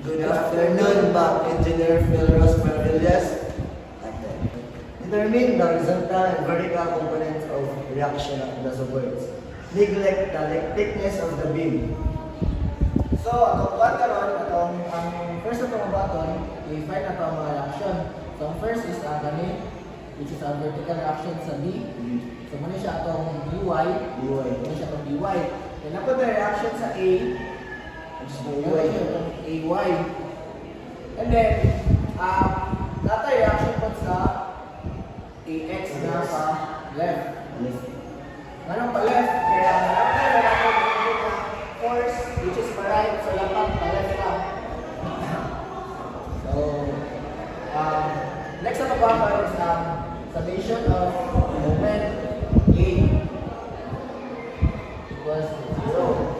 Good afternoon, Ma'am Engineer Phil Ross Marvillas. Determine the horizontal and vertical components of reaction of the words. Neglect the thickness of the beam. So, atong karon, first atong button, i-find na itong mga reaction. So, ang first is gani, which is a vertical reaction sa B. So, muna siya atong BY. Muna siya atong BY. Then, ako na reaction sa A. AY. And then, data reaction po sa AX na sa left. Anong pa left? Kaya after reaction force, which is pa right, so dapat pa left ka. So, next na pagkakaroon is summation of moment A equals to 0.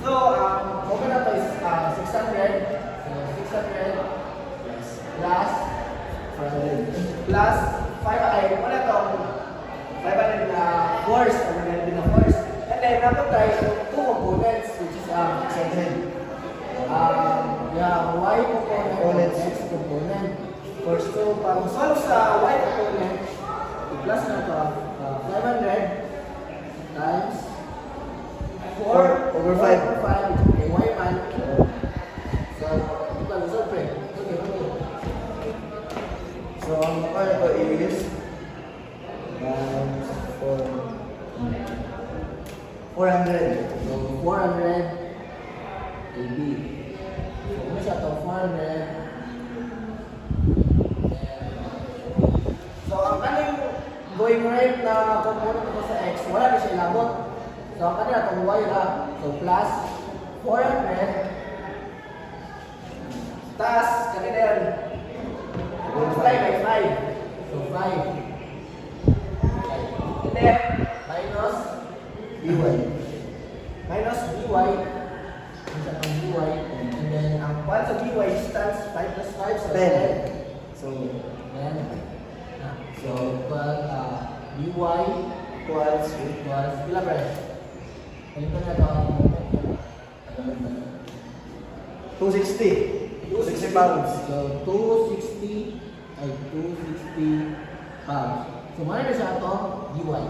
So, okay na to is 600. So, 600 plus 500 wala to 500 na force, 500 na force. And then, dapat tayo two components, which is excited. Y component, X component. Force 2, pang solve sa Y component, i-plus na to 500 times 4 over 5 okay, y man. So, ito lang, solve eh. Okay. So, ang makakaya ko is 400. So, 400 AB. So, ano siya ito? 400. So, ang kaning going right na component ko sa X, wala na siya ilabot. So, ang kanina itong Y na, so plus 400 tas, kanina yan multiply by 5. So, 5 and then, minus BY. Minus BY and then, ang 1 sa BY distance, 5 plus 5, so 10. So, 10. So, but BY equals pila ba? Ito na ito ang 260 pounds. So, 260 pounds. So, mana na siya ito? DY.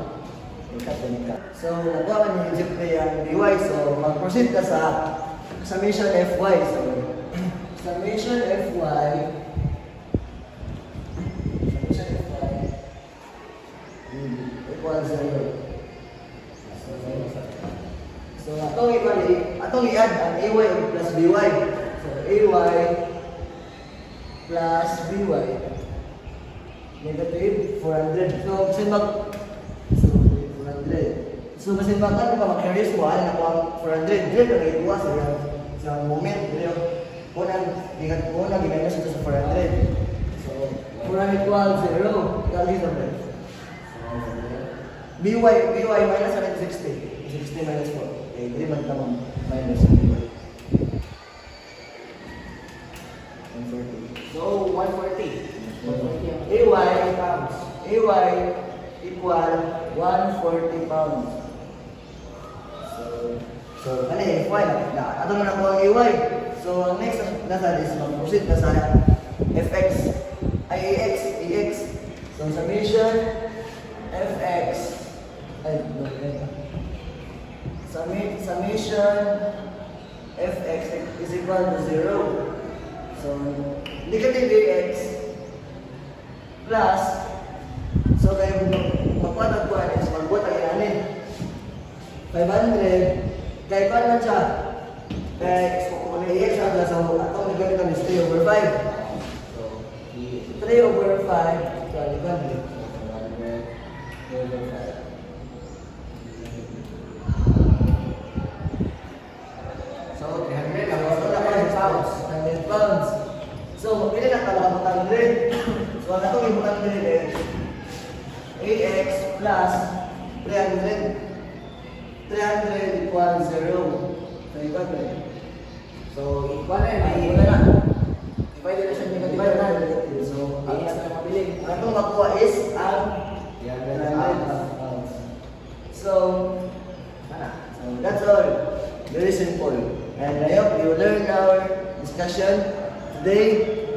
So, nagawa niyo yung jeep yung DY. So, mag-proceed ka sa summation FY. So, summation FY equals 0. So, atong i-add ang AY plus BY. So, AY plus BY negative 400. So, kasi 400. So, kasi ano pa mag-carries mo, ano na po ang 400. Dito na ituwa sa moment. Unang ginagawa siya sa 400. So, 400 equals 0. Kali sa bread. BY minus 160. 60 minus 4. Okay, 3 man tamang minus 140. So, 140. AY pounds. AY equal 140 pounds. So ano eh, FY na. Ato na po ang AY. So, ang next nasa is mag-proceed na sa FX. AX. So, summation FX. Summation fx is equal to 0. So, negative ax plus, so kayo magpatag ko is magbuot ang ilanin. 500, kaya ko na siya. Kaya kung ax siya, so atong nagamit ang 3 over 5. So, 3 over 5, so nagamit. 3 over 5. So, 300 pounds. 100 pounds. So, pili na kalabang 100. So, ang itong ibang 100 eh, AX plus 300. 300 equals 0. So, equal na eh. So, equal na eh. Equal na. Pwede na siya negative. So, AX na mabiling. Ang itong makuha is ang 300 pounds. So, that's all. Very simple. And I hope you learn learned our discussion today.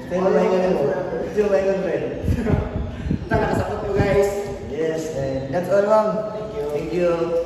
Still maingon mo. Still maingon friend. Ito, nakasapot mo guys. Yes, and that's all, ma'am. Thank you. Thank you.